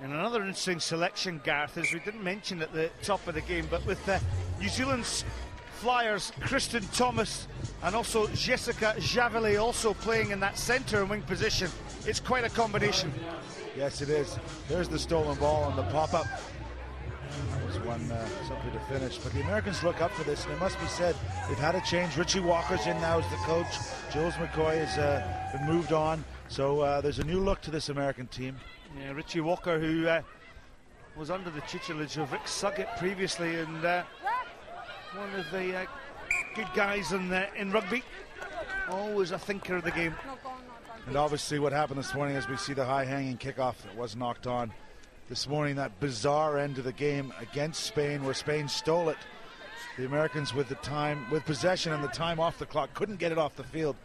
S6: And another interesting selection, Gareth, as we didn't mention at the top of the game, but with New Zealand's Flyers, Kristen Thomas and also Jessica Javeley also playing in that centre and wing position. It's quite a combination.
S3: Yes, it is. There's the stolen ball on the pop-up. That was one something to finish. But the Americans look up for this, and it must be said, they've had a change. Richie Walker's in now as the coach. Jules McCoy has been moved on. So there's a new look to this American team.
S6: Yeah, Richie Walker, who was under the tutelage of Rick Suggett previously, and one of the good guys in rugby. Always a thinker of the game.
S3: And obviously what happened this morning as we see the high-hanging kickoff that was knocked on. This morning, that bizarre end of the game against Spain, where Spain stole it. The Americans with possession and the time off the clock, couldn't get it off the field.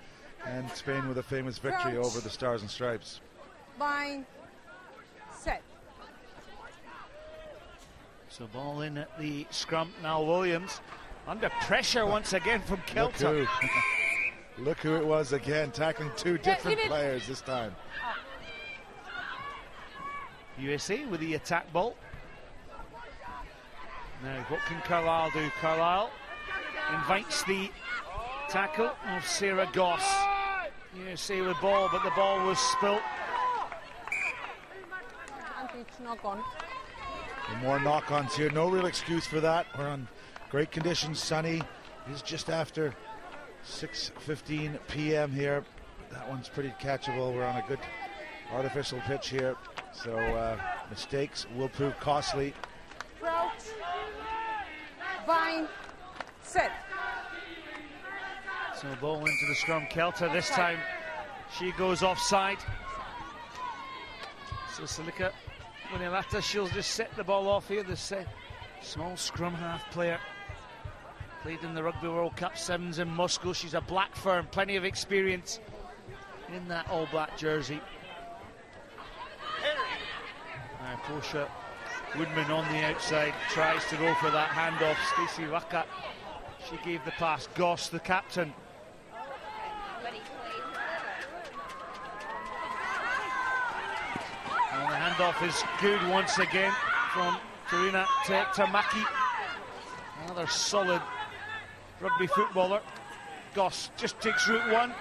S3: And Spain with a famous victory over the Stars and Stripes.
S8: Bind. Set.
S6: So ball in at the scrum. Now Williams under pressure once again from Kelter.
S3: Look who it was again, tackling two different players this time.
S6: USA with the attack ball. Now what can Carlisle do? Carlisle invites the tackle of Sarah Goss. USA with ball, but the ball was spilt.
S3: More knock-ons here, no real excuse for that. We're on great conditions, sunny. It is just after 6:15 p.m. here. That one's pretty catchable. We're on a good artificial pitch here, so mistakes will prove costly.
S8: Crouch. Bind. Set.
S6: So ball into the scrum. Kelter this time, she goes offside. So Salika Munilata, she'll just set the ball off here. This small scrum half player. Played in the Rugby World Cup Sevens in Moscow. She's a black firm, plenty of experience in that all-black jersey. Portia Woodman on the outside tries to go for that handoff. Stacey Waka, she gave the pass. Goss, the captain. And the handoff is good once again from Karina Tamaki. Another solid rugby footballer. Goss just takes route one.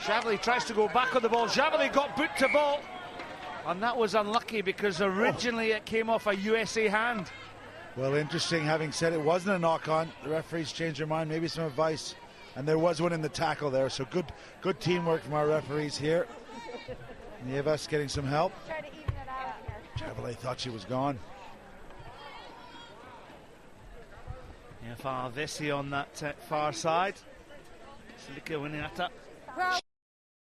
S6: Javeley tries to go back on the ball. Javeley got boot to ball. And that was unlucky because originally it came off a USA hand.
S3: Well, interesting. Having said it wasn't a knock-on, the referees changed their mind. Maybe some advice. And there was one in the tackle there. So good teamwork from our referees here. Nieves getting some help. Javeley thought she was gone.
S6: Yeah, Vessi on that far side. Salika Winata.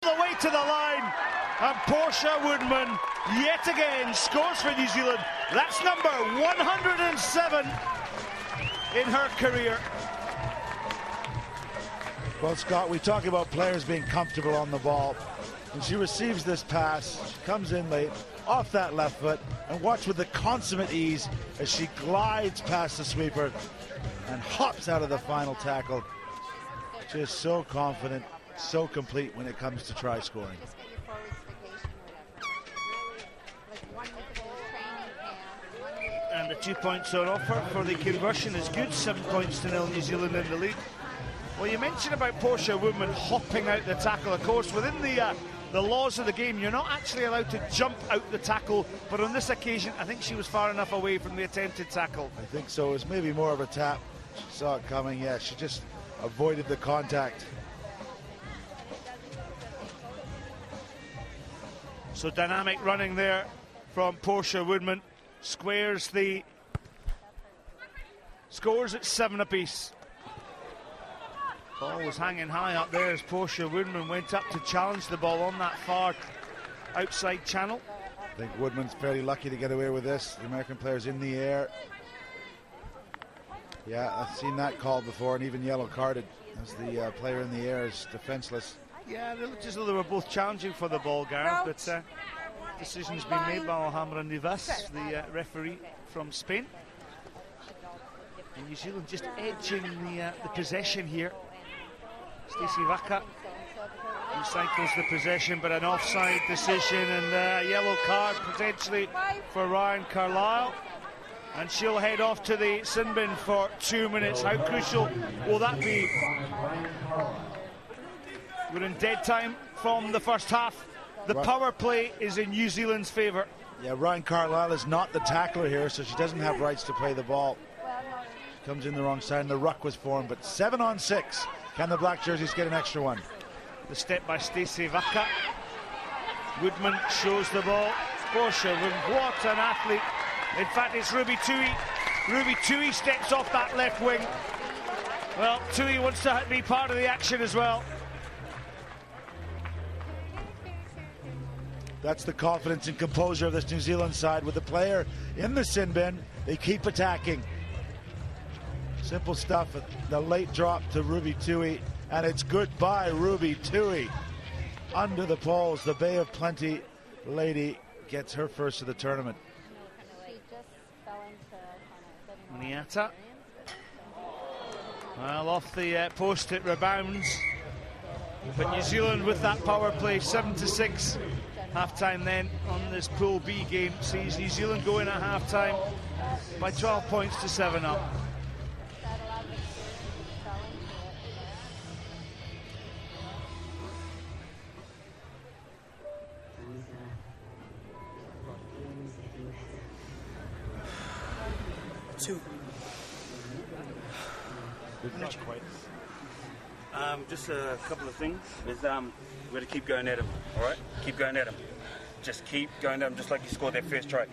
S6: The way to the line, and Portia Woodman yet again scores for New Zealand. That's number 107 in her career.
S3: Well, Scott, we talk about players being comfortable on the ball. When she receives this pass, she comes in late, off that left foot, and watch with the consummate ease as she glides past the sweeper and hops out of the final tackle. Just so confident, so complete when it comes to try scoring.
S6: And the 2 points on offer for the conversion is good. 7 points to 0, New Zealand in the lead. Well, you mentioned about Portia Woodman hopping out the tackle. Of course, within the laws of the game, you're not actually allowed to jump out the tackle, but on this occasion, I think she was far enough away from the attempted tackle.
S3: I think so. It was maybe more of a tap. She saw it coming. Yeah, she just avoided the contact.
S6: So dynamic running there from Portia Woodman. Squares the scores at 7 apiece. Ball was hanging high up there as Portia Woodman went up to challenge the ball on that far outside channel.
S3: I think Woodman's fairly lucky to get away with this. The American player's in the air. Yeah, I've seen that called before, and even yellow carded as the player in the air is defenseless.
S6: Yeah, they looked as though they were both challenging for the ball, Gareth, but decision's been made by Alhambra Nivas, the referee from Spain. And New Zealand just edging the possession here. Stacey Vaca recycles the possession, but an offside decision and a yellow card potentially for Ryan Carlisle. And she'll head off to the sin bin for 2 minutes. How crucial will that be? We're in dead time from the first half. The power play is in New Zealand's favour.
S3: Yeah, Ryan Carlisle is not the tackler here, so she doesn't have rights to play the ball. She comes in the wrong side, and the ruck was formed. But 7 on 6. Can the black jerseys get an extra one?
S6: The step by Stacey Vaca. Woodman shows the ball. Portia, what an athlete. In fact, it's Ruby Tui. Ruby Tui steps off that left wing. Well, Tui wants to be part of the action as well.
S3: That's the confidence and composure of this New Zealand side. With the player in the sin bin, they keep attacking. Simple stuff. The late drop to Ruby Tui, and it's goodbye, Ruby Tui. Under the poles, the Bay of Plenty lady gets her first of the tournament.
S6: Niata. Well, off the post it rebounds. But New Zealand with that power play, 7-6. Half-time then on this Pool B game sees New Zealand going at half-time by 12 points to 7 up.
S3: Not quite.
S9: Just a couple of things. We've got to keep going at him, all right? Keep going at him. Just keep going at him, just like you scored that first try.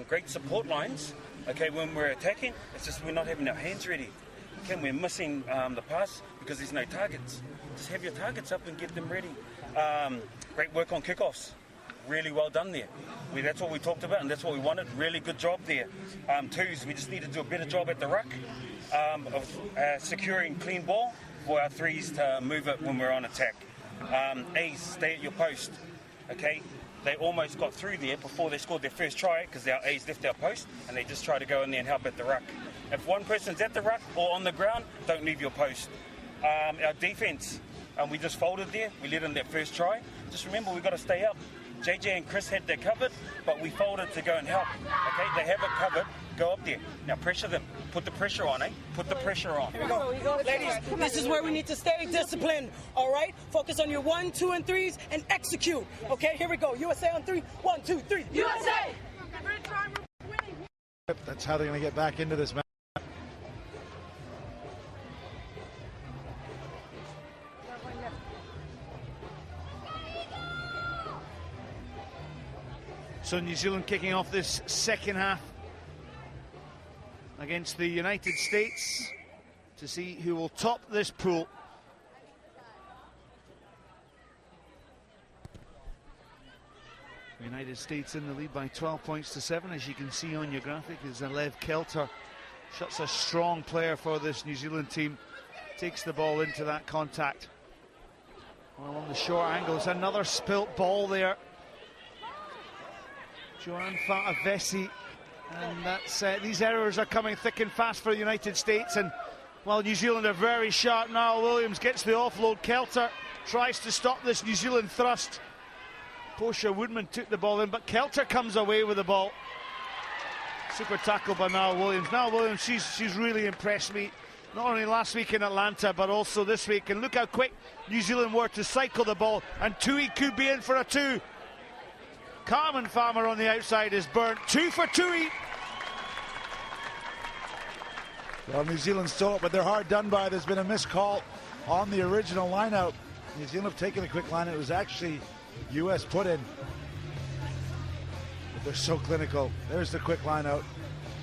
S9: Great support lines, okay, when we're attacking. It's just we're not having our hands ready. Okay, we're missing the pass because there's no targets. Just have your targets up and get them ready. Great work on kickoffs. Really well done there. That's what we talked about, and that's what we wanted. Really good job there. Twos, we just need to do a better job at the ruck of securing clean ball for our threes to move it when we're on attack. A's, stay at your post. Okay, they almost got through there before they scored their first try because our A's left our post and they just try to go in there and help at the ruck. If one person's at the ruck or on the ground, don't leave your post. Our defense, we just folded there. We let in that first try. Just remember, we've got to stay up. JJ and Chris had that covered, but we folded to go and help. Okay, they have it covered. Go up there. Now pressure them. Put the pressure on, eh? Put the pressure on.
S10: Here we go. Ladies, this is where we need to stay disciplined, all right? Focus on your 1, 2, and 3s and execute. Okay, here we go. USA on 3. 1, 2, 3. USA!
S3: That's how they're going to get back into this match.
S6: So New Zealand kicking off this second half against the United States to see who will top this pool. United States in the lead by 12 points to 7, as you can see on your graphic, as Alev Kelter, such a strong player for this New Zealand team, takes the ball into that contact. Well, on the short angle, it's another spilt ball there. Joanne Fatavesi, and that's these errors are coming thick and fast for the United States, and while New Zealand are very sharp, Niall Williams gets the offload. Kelter tries to stop this New Zealand thrust. Portia Woodman took the ball in, but Kelter comes away with the ball. Super tackle by Niall Williams. Niall Williams, she's really impressed me, not only last week in Atlanta, but also this week. And look how quick New Zealand were to cycle the ball, and Tui could be in for a 2. Carmen Farmer on the outside is burnt. 2 for Tui.
S3: Well, New Zealand stole it, but they're hard done by. There's been a missed call on the original lineout. New Zealand have taken a quick line. It was actually U.S. put in. But they're so clinical. There's the quick lineout.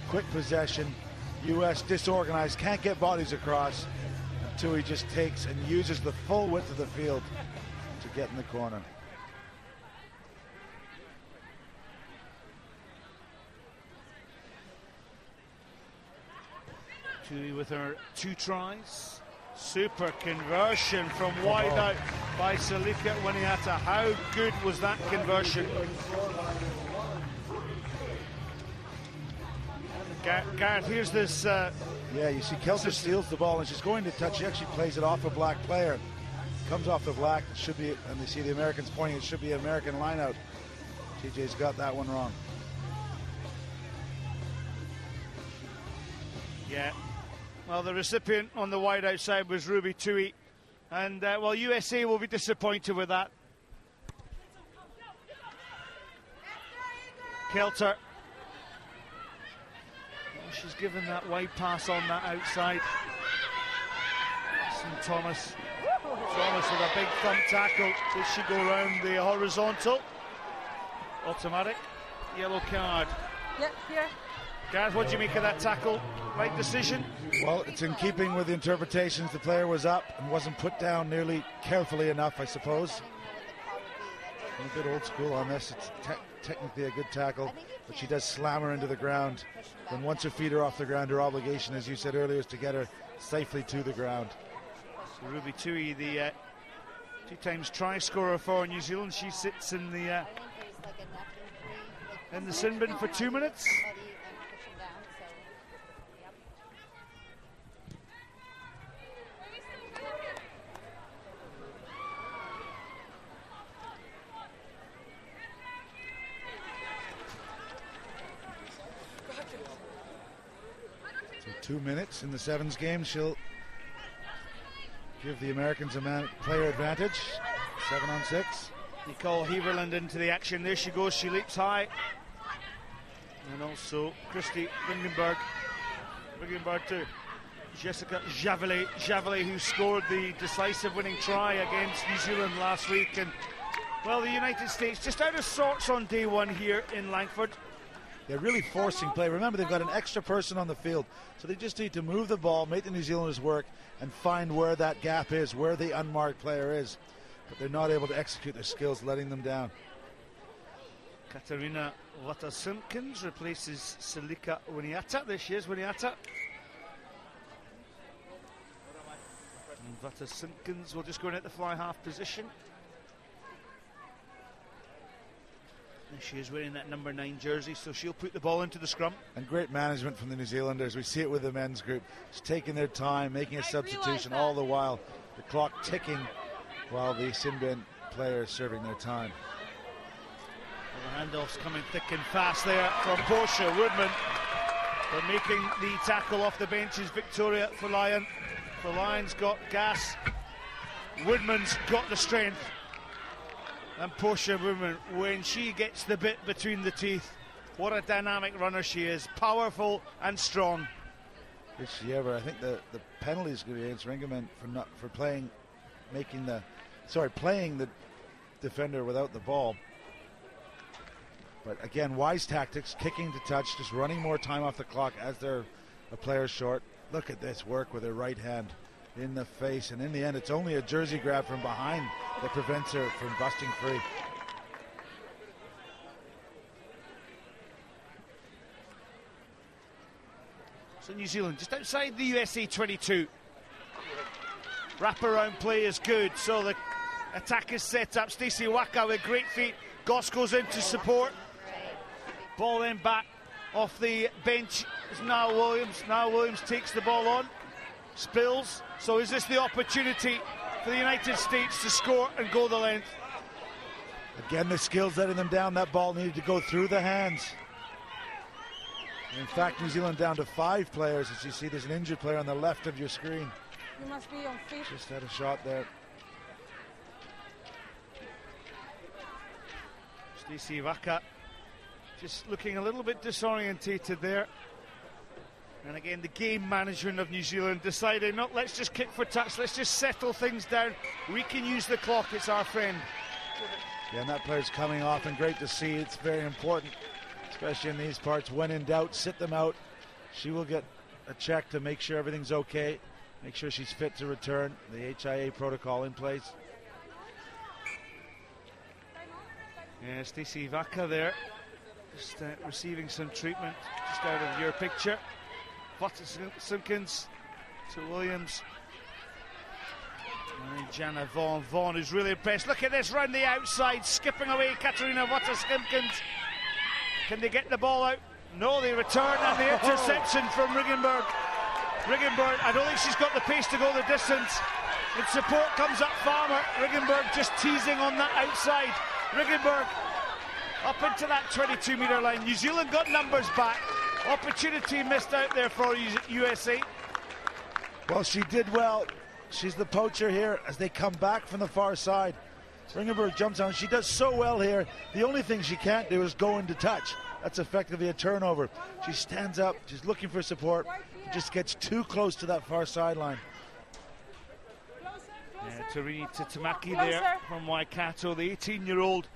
S3: Quick possession. U.S. disorganized, can't get bodies across. And Tui just takes and uses the full width of the field to get in the corner.
S6: Tui with her 2 tries. Super conversion from wide out. by Salika Winiata. How good was that conversion? Gareth, here's this.
S3: Yeah, you see Kelter steals the ball and she's going to touch. She actually plays it off a black player. Comes off the black. It should be, and they see the Americans pointing. It should be an American lineout. TJ's got that one wrong.
S6: Yeah. Well, the recipient on the wide outside was Ruby Tui. And, well, USA will be disappointed with that. Kelter. Well, she's given that wide pass on that outside. St. Thomas. Thomas with a big thumb tackle. Did she go around the horizontal? Automatic. Yellow card.
S8: Yeah, here.
S6: Gareth, what do you make of that tackle? Right decision?
S3: Well, it's in keeping with the interpretations. The player was up and wasn't put down nearly carefully enough, I suppose. I'm a bit old school on this. It's technically a good tackle, but she does slam her into the ground. Then once her feet are off the ground, her obligation, as you said earlier, is to get her safely to the ground.
S6: So Ruby Tui, the 2 times try scorer for New Zealand, she sits in the sin bin for 2 minutes.
S3: So 2 minutes in the sevens game. She'll give the Americans a player advantage. 7-on-6.
S6: Nicole Heverland into the action. There she goes. She leaps high. And also Christy Wingenberg to Jessica Javeley, who scored the decisive winning try against New Zealand last week. And, well, the United States just out of sorts on day one here in Langford.
S3: They're really forcing play. Remember, they've got an extra person on the field, so they just need to move the ball, make the New Zealanders work, and find where that gap is, where the unmarked player is. But they're not able to execute their skills, letting them down.
S6: Katarina Vata-Simpkins replaces Salika Winiata. There she is, Winiata. And Vata-Simpkins will just go in at the fly half position. And she is wearing that number 9 jersey, so she'll put the ball into the scrum.
S3: And great management from the New Zealanders. We see it with the men's group. Just taking their time, making a substitution all the while. The clock ticking while the sin bin players serving their time.
S6: Well, the handoff's coming thick and fast there from Portia Woodman. But making the tackle off the bench is Victoria Folayan. Folayan's got gas. Woodman's got the strength. And Portia Woodman, when she gets the bit between the teeth, what a dynamic runner she is. Powerful and strong.
S3: Is she ever? I think the penalty is going to be against Ringeman for playing the defender without the ball. But again, wise tactics, kicking to touch, just running more time off the clock as they're a player short. Look at this work with her right hand in the face, and in the end it's only a jersey grab from behind that prevents her from busting free.
S6: So New Zealand just outside the USA 22. Wraparound play is good, so the attack is set up. Stacey Waka with great feet. Goss goes in to support. Ball then back off the bench is Niall Williams. Niall Williams takes the ball on, spills. So is this the opportunity for the United States to score and go the length?
S3: Again, the skills letting them down. That ball needed to go through the hands. In fact, New Zealand down to 5 players. As you see, there's an injured player on the left of your screen.
S8: You must be on feet.
S3: Just had a shot there.
S6: Stacey Waka just looking a little bit disorientated there. And again, the game management of New Zealand deciding, no, let's just kick for touch, let's just settle things down. We can use the clock, it's our friend.
S3: Yeah, and that player's coming off, and great to see. It's very important, especially in these parts. When in doubt, sit them out. She will get a check to make sure everything's okay, make sure she's fit to return. The HIA protocol in place.
S6: Yeah, Stacey Waka there, just receiving some treatment just out of your picture. Vata-Simpkins to Williams. And Jana Vaughan. Vaughan is really impressed. Look at this round the outside, skipping away Katarina Wataskinkins. Can they get the ball out? No, they return, and the interception from Riggenberg. Riggenberg, I don't think she's got the pace to go the distance. In support comes up Farmer. Riggenberg just teasing on that outside. Riggenberg up into that 22-metre line. New Zealand got numbers back. Opportunity missed out there for USA.
S3: Well, she did well. She's the poacher here as they come back from the far side. Ringenberg jumps on. She does so well here. The only thing she can't do is go into touch. That's effectively a turnover. She stands up. She's looking for support. Just gets too close to that far sideline.
S6: Tarini Titamaki there from Waikato, the 18-year-old,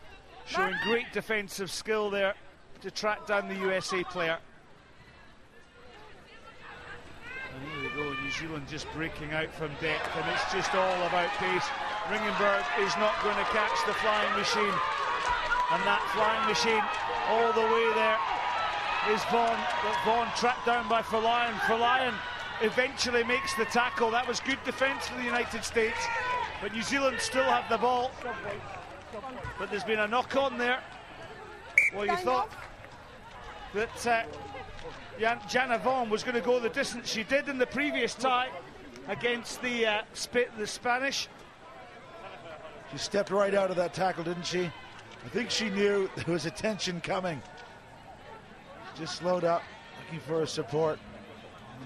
S6: showing great defensive skill there to track down the USA player. And here we go, New Zealand just breaking out from depth, and it's just all about pace. Ringenberg is not going to catch the flying machine, and that flying machine all the way there is Vaughan, but Vaughan tracked down by Verlion. Verlion eventually makes the tackle. That was good defence for the United States, but New Zealand still have the ball. But there's been a knock on there. Well, you thought that Jana Vaughan was going to go the distance she did in the previous tie against the Spanish.
S3: She stepped right out of that tackle, didn't she? I think she knew there was a tension coming. She just slowed up, looking for a support.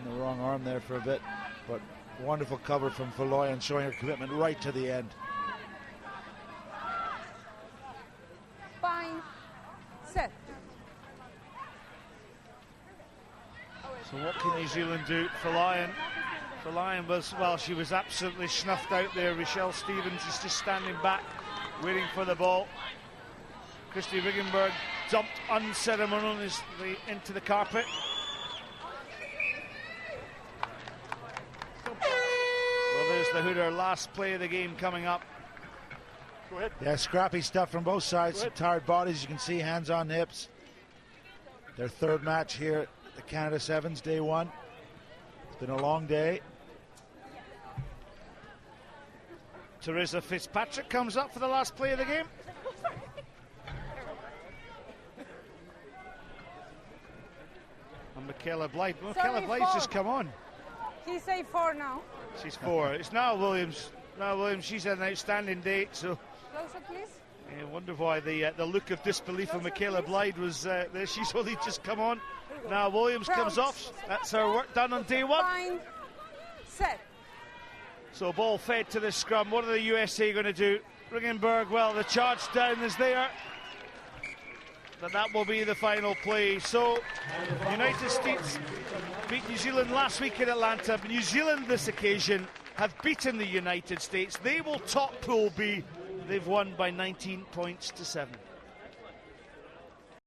S3: In the wrong arm there for a bit, but wonderful cover from Verloyen, showing her commitment right to the end.
S8: Fine. Set.
S6: So what can New Zealand do? Verlion was, well, she was absolutely snuffed out there. Rochelle Stevens is just standing back, waiting for the ball. Christy Riggenberg dumped unceremoniously into the carpet. Well, there's the hooter. Last play of the game coming up.
S3: Go ahead. Yeah, scrappy stuff from both sides. Some tired bodies, you can see, hands on hips. Their third match here at the Canada Sevens, day one. It's been a long day.
S6: Teresa Fitzpatrick comes up for the last play of the game. And Michaela Blythe. Well, Michaela Blythe's just come on.
S8: He's A4 now.
S6: She's 4. It's Niall Williams. Niall Williams, she's had an outstanding day, so...
S8: Closer, please.
S6: I wonder why the look of disbelief of Michaela Blythe was there. She's only just come on. Now Williams comes off. That's her work done on day one.
S8: Fine. Set.
S6: So ball fed to the scrum. What are the USA going to do? Ringenberg, well, the charge down is there. But that will be the final play. So United States beat New Zealand last week in Atlanta. New Zealand this occasion have beaten the United States. They will top Pool B. They've won by 19 points to 7.